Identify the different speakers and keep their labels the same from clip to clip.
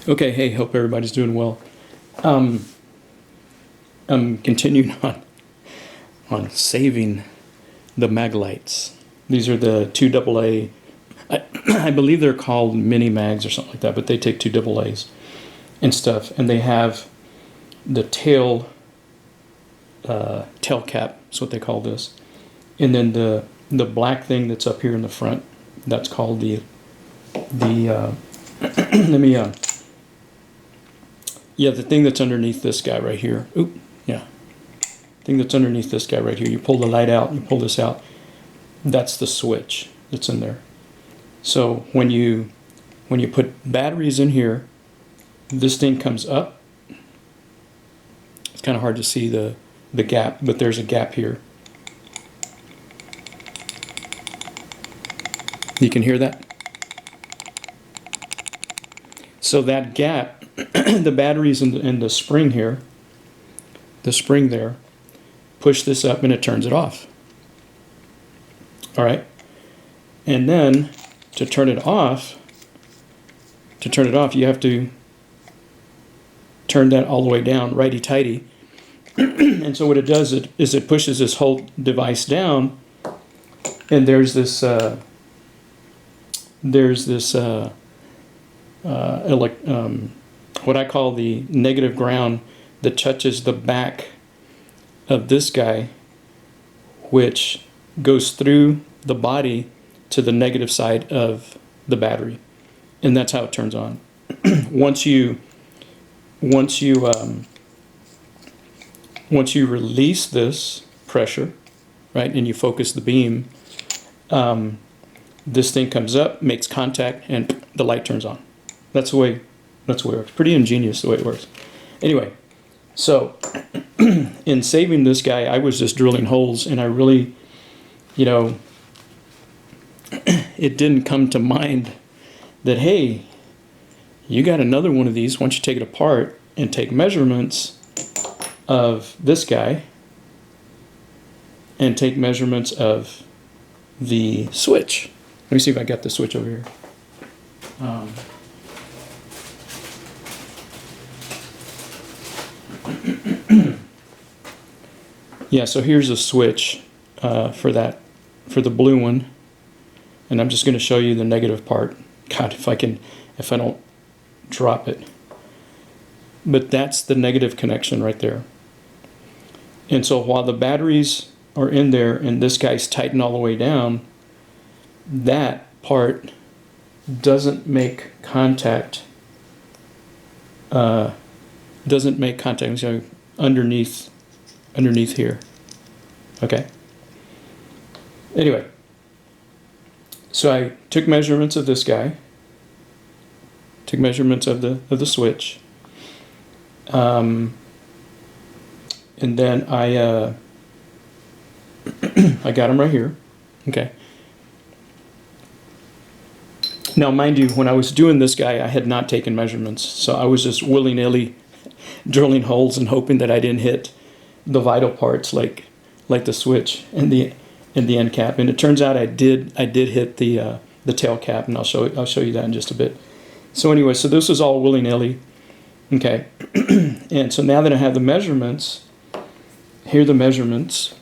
Speaker 1: Okay, hey, hope everybody's doing well. I'm continuing on saving the Maglites. These are the 2 AA. I believe they're called mini mags or something like that, but they take 2 AA's and stuff, and they have the tail cap. That's what they call this, and then the black thing that's up here in the front. That's called the let me yeah, the thing that's underneath this guy right here. Oop, yeah. Thing that's underneath this guy right here. You pull the light out, you pull this out. That's the switch that's in there. So when you put batteries in here, this thing comes up. It's kind of hard to see the gap, but there's a gap here. You can hear that? So that gap, the batteries in the spring here, the spring there, push this up and it turns it off. All right? And then to turn it off, you have to turn that all the way down, righty-tighty. And so what it does is it pushes this whole device down, and there's this what I call the negative ground that touches the back of this guy, which goes through the body to the negative side of the battery, and that's how it turns on. Once you release this pressure, right, and you focus the beam, this thing comes up, makes contact, and the light turns on. That's the way it works. Pretty ingenious the way it works. Anyway, so in saving this guy, I was just drilling holes, and I really, it didn't come to mind that, hey, you got another one of these. Why don't you take it apart and take measurements of this guy and take measurements of the switch. Let me see if I got the switch over here. Yeah, so here's a switch for the blue one, and I'm just going to show you the negative part. God, if I don't drop it. But that's the negative connection right there. And so while the batteries are in there and this guy's tightened all the way down, that part doesn't make contact. So underneath here. Okay. Anyway, so I took measurements of this guy. Took measurements of the switch. And then I got them right here. Okay. Now, mind you, when I was doing this guy, I had not taken measurements, so I was just willy-nilly drilling holes and hoping that I didn't hit the vital parts like the switch and the end cap. And it turns out I did hit the tail cap, and I'll show you that in just a bit. So anyway, so this was all willy-nilly. Okay. And so now that I have the measurements, here are the measurements.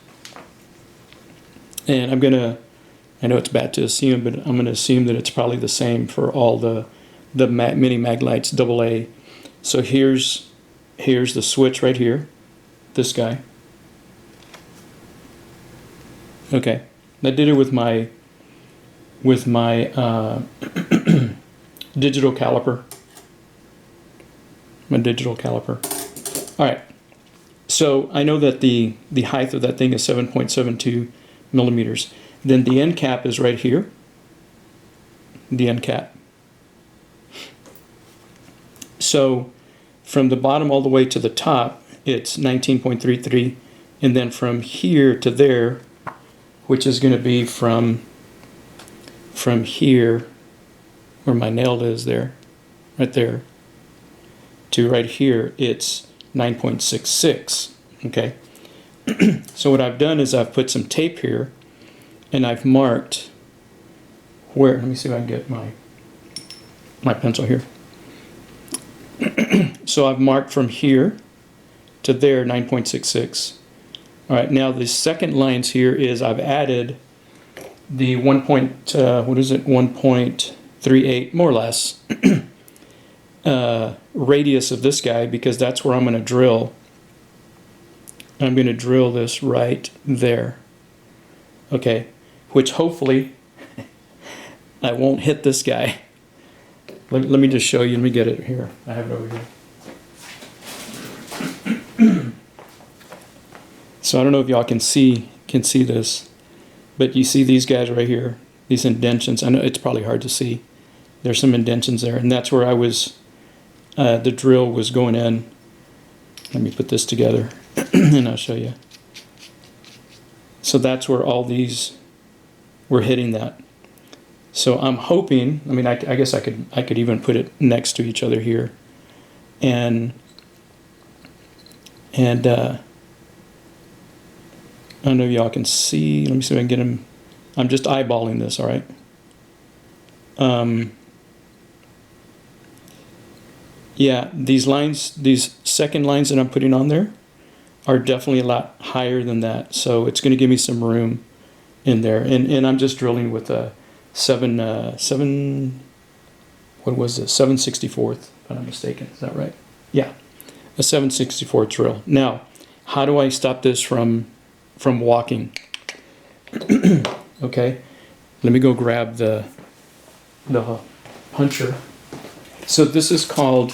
Speaker 1: And I know it's bad to assume, but I'm going to assume that it's probably the same for all the mini Maglites AA. So here's the switch right here, this guy. Okay, I did it with my digital caliper. My digital caliper. All right. So I know that the height of that thing is 7.72 millimeters. Then the end cap is right here. The end cap. So from the bottom all the way to the top, it's 19.33, and then from here to there, which is going to be from here, where my nail is there, right there, to right here, it's 9.66. Okay. So what I've done is I've put some tape here, and I've marked where. Let me see if I can get my pencil here. So I've marked from here to there 9.66. All right, now the second lines here is I've added the 1.38, more or less, radius of this guy, because that's where I'm going to drill. I'm going to drill this right there. Okay, which hopefully I won't hit this guy. Let me just show you. Let me get it here. I have it over here. So I don't know if y'all can see this, but you see these guys right here, these indentions. I know it's probably hard to see. There's some indentions there, and that's where I was. The drill was going in. Let me put this together, and I'll show you. So that's where all these were hitting that. So I'm hoping. I mean, I guess I could even put it next to each other here, and I don't know if y'all can see. Let me see if I can get them. I'm just eyeballing this, all right? Yeah, these lines, these second lines that I'm putting on there are definitely a lot higher than that. So it's going to give me some room in there. And I'm just drilling with a 7/64th, if I'm not mistaken. Is that right? Yeah, a 7/64th drill. Now, how do I stop this from walking? Okay, let me go grab the puncher. So this is called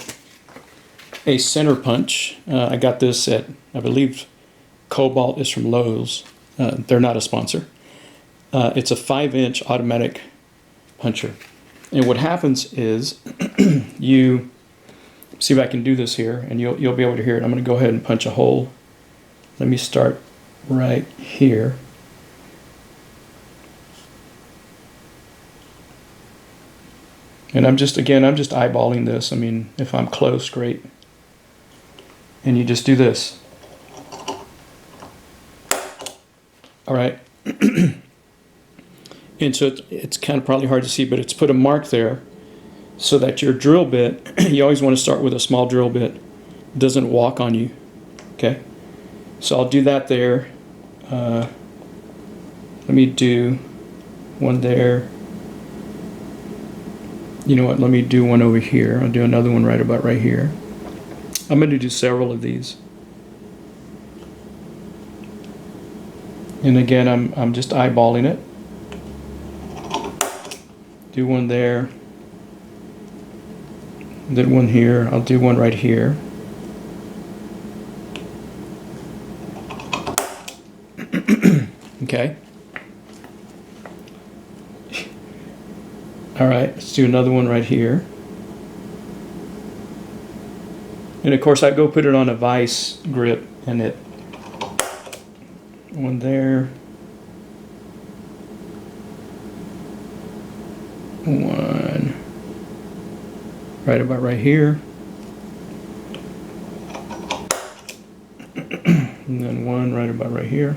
Speaker 1: a center punch. I got this at, I believe, Cobalt is from Lowe's. They're not a sponsor. It's a 5-inch automatic puncher. And what happens is you see if I can do this here, and you'll be able to hear it. I'm going to go ahead and punch a hole. Let me start right here. And I'm just eyeballing this. I mean, if I'm close, great. And you just do this. All right. And so it's kind of probably hard to see, but it's put a mark there so that your drill bit, you always want to start with a small drill bit, doesn't walk on you. Okay. So I'll do that there. Let me do one there. You know what, let me do one over here. I'll do another one right about right here. I'm going to do several of these. And again, I'm just eyeballing it. Do one there. Then one here. I'll do one right here. Okay. All right, let's do another one right here. And of course, I go put it on a vise grip, and it, one there, one right about right here, and then one right about right here.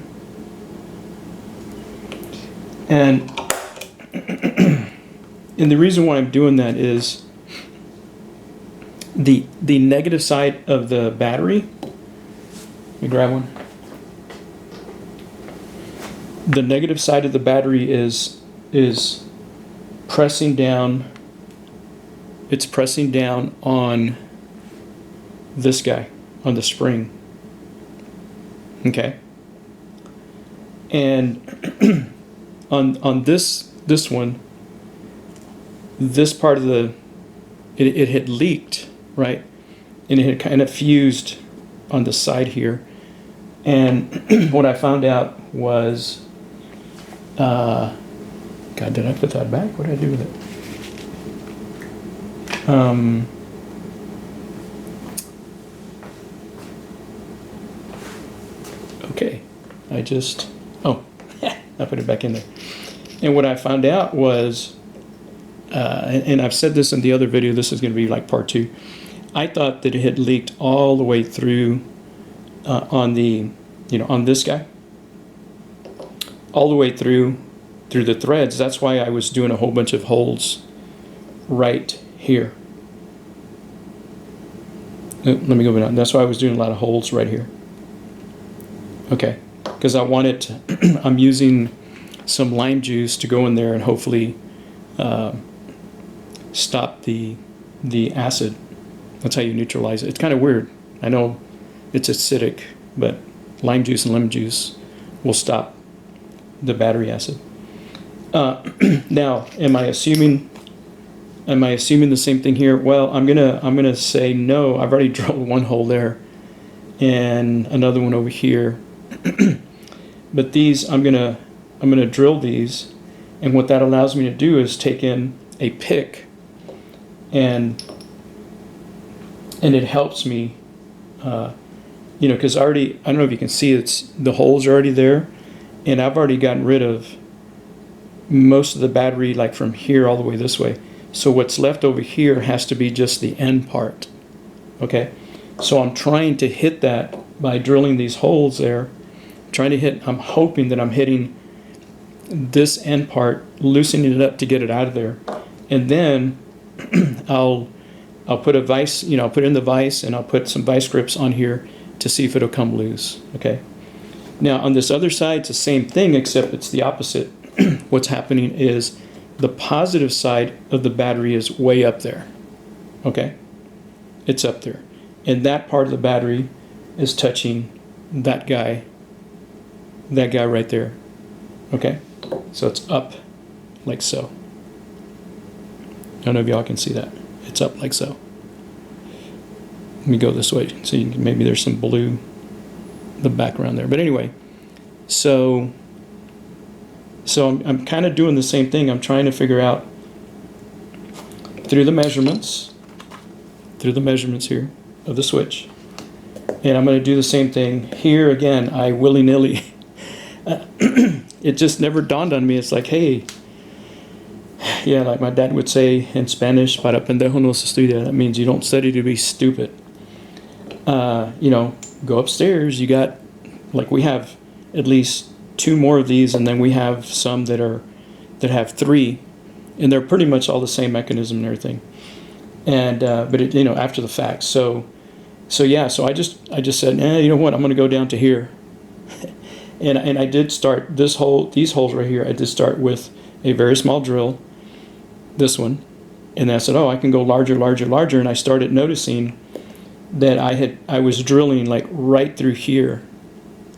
Speaker 1: And the reason why I'm doing that is the negative side of the battery. Let me grab one. The negative side of the battery is pressing down. It's pressing down on this guy, on the spring. Okay. And on this one, this part of it had leaked, right? And it had kind of fused on the side here. And what I found out was, God, did I put that back? What did I do with it? Okay, I put it back in there. And what I found out was, and I've said this in the other video, this is going to be like part 2. I thought that it had leaked all the way through on this guy, all the way through the threads. That's why I was doing a whole bunch of holes right here. Let me go down. That's why I was doing a lot of holes right here. Okay, because I want it to, I'm using some lime juice to go in there and hopefully stop the acid. That's how you neutralize it. It's kind of weird. I know it's acidic, but lime juice and lemon juice will stop the battery acid. Now, am I assuming the same thing here? Well, I'm gonna say no. I've already drilled one hole there, and another one over here. But these, I'm gonna drill these, and what that allows me to do is take in a pick, and it helps me, you know, because already, I don't know if you can see, the holes are already there, and I've already gotten rid of most of the battery, like from here all the way this way. So what's left over here has to be just the end part. Okay, so I'm trying to hit that by drilling these holes there. I'm hoping that I'm hitting this end part, loosening it up to get it out of there, and then I'll put a vise, you know, I'll put in the vise, and I'll put some vice grips on here to see if it'll come loose. Okay. Now on this other side, it's the same thing, except it's the opposite. What's happening is the positive side of the battery is way up there. Okay, it's up there, and that part of the battery is touching that guy right there. Okay, so it's up like so. I don't know if y'all can see that. It's up like so. Let me go this way so you can, maybe there's some blue, the background there. But anyway, so I'm kind of doing the same thing. I'm trying to figure out through the measurements here of the switch. And I'm going to do the same thing here again. I willy-nilly. It just never dawned on me. It's like, hey, yeah, like my dad would say in Spanish, para pendejo no se estudia. That means you don't study to be stupid. You know, go upstairs. You got, like, we have at least 2 more of these, and then we have some that have 3, and they're pretty much all the same mechanism and everything. And but it, you know, after the fact. So yeah. So I just said, you know what? I'm going to go down to here. And I did start these holes right here. I did start with a very small drill, this one, and I said, oh, I can go larger, and I started noticing that I was drilling like right through here,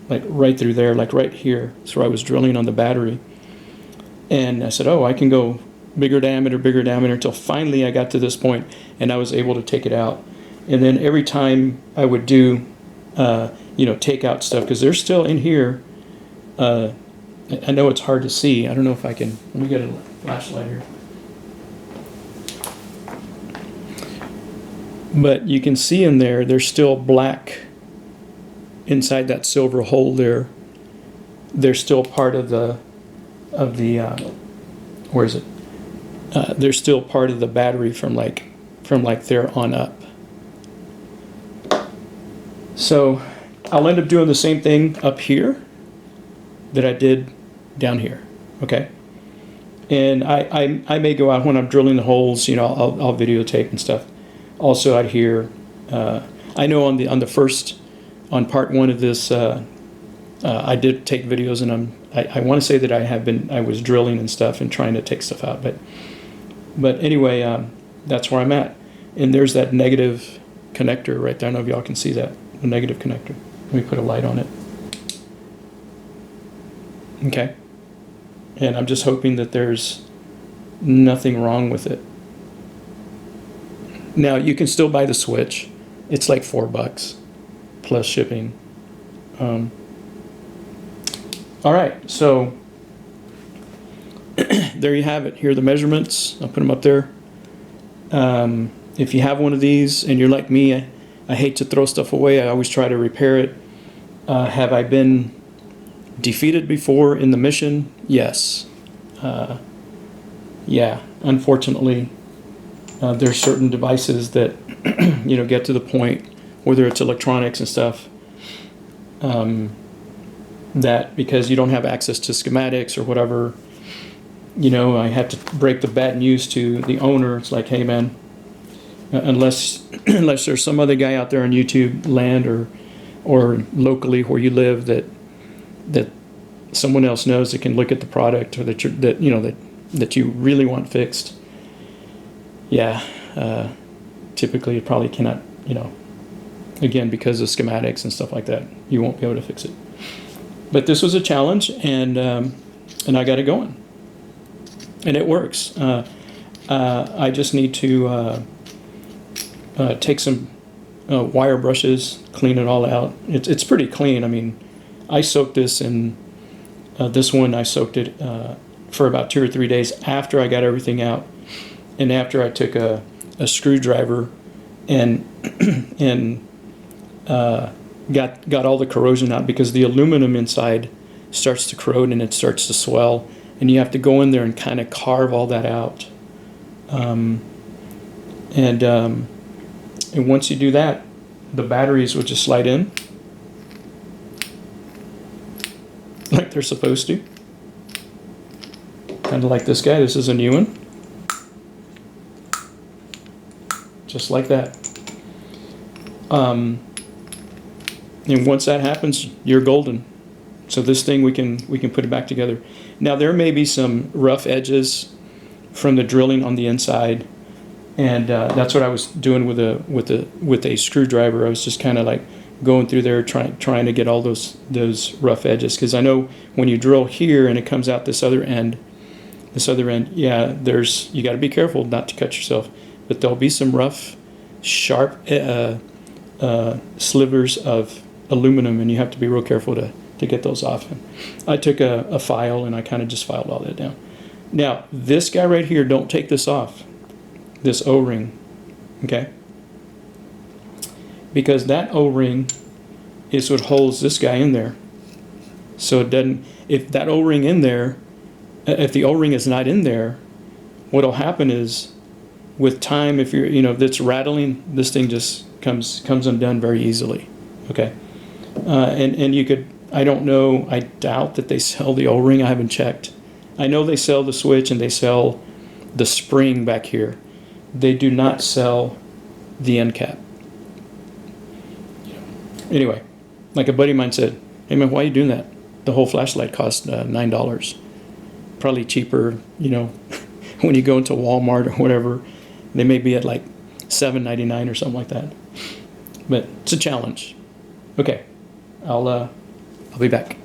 Speaker 1: like right through there, like right here. So I was drilling on the battery, and I said, oh, I can go bigger diameter, until finally I got to this point, and I was able to take it out. And then every time I would do, you know, take out stuff, because they're still in here. I know it's hard to see. I don't know if I can. Let me get a flashlight here. But you can see in there, there's still black inside that silver hole there. They're still part of the where is it? They're still part of the battery from like there on up. So I'll end up doing the same thing up here that I did down here. Okay, and I may go out when I'm drilling the holes. You know, I'll videotape and stuff. Also out here, I know on the part 1 of this, I did take videos, and I want to say that I was drilling and stuff and trying to take stuff out, but anyway, that's where I'm at. And there's that negative connector right there. I don't know if y'all can see that, the negative connector. Let me put a light on it. Okay, and I'm just hoping that there's nothing wrong with it. Now, you can still buy the switch. It's like $4 plus shipping. All right, so there you have it. Here are the measurements. I'll put them up there. If you have one of these and you're like me, I hate to throw stuff away. I always try to repair it. Have I been defeated before in the mission? Yes. Yeah, unfortunately. There's certain devices that you know, get to the point, whether it's electronics and stuff, that because you don't have access to schematics or whatever, you know, I have to break the bad news to the owner. It's like, hey man, unless unless there's some other guy out there on YouTube land or locally where you live that someone else knows that can look at the product, or that you really want fixed. Yeah, typically you probably cannot, again, because of schematics and stuff like that, you won't be able to fix it. But this was a challenge, and I got it going, and it works. I just need to take some wire brushes, clean it all out. It's pretty clean. I mean, I soaked this in this one. I soaked it for about 2 or 3 days after I got everything out, and after I took a screwdriver and got all the corrosion out, because the aluminum inside starts to corrode and it starts to swell, and you have to go in there and kind of carve all that out. And once you do that, the batteries will just slide in like they're supposed to. Kind of like this guy. This is a new one. Just like that. And once that happens, you're golden. So this thing, we can put it back together. Now there may be some rough edges from the drilling on the inside, and that's what I was doing with a screwdriver. I was just kind of like going through there trying to get all those rough edges, because I know when you drill here and it comes out this other end, yeah, you got to be careful not to cut yourself. But there'll be some rough, sharp slivers of aluminum, and you have to be real careful to get those off. And I took a file and I kind of just filed all that down. Now, this guy right here, don't take this off, this O-ring, okay? Because that O-ring is what holds this guy in there. So it doesn't, if that O-ring in there, if the O-ring is not in there, what'll happen is, with time, if you're, if it's rattling, this thing just comes undone very easily, okay? And you could, I don't know, I doubt that they sell the O-ring. I haven't checked. I know they sell the switch and they sell the spring back here. They do not sell the end cap. Anyway, like a buddy of mine said, "Hey man, why are you doing that? The whole flashlight cost $9. Probably cheaper, when you go into Walmart or whatever, they may be at like $7.99 or something like that. But it's a challenge. Okay, I'll be back."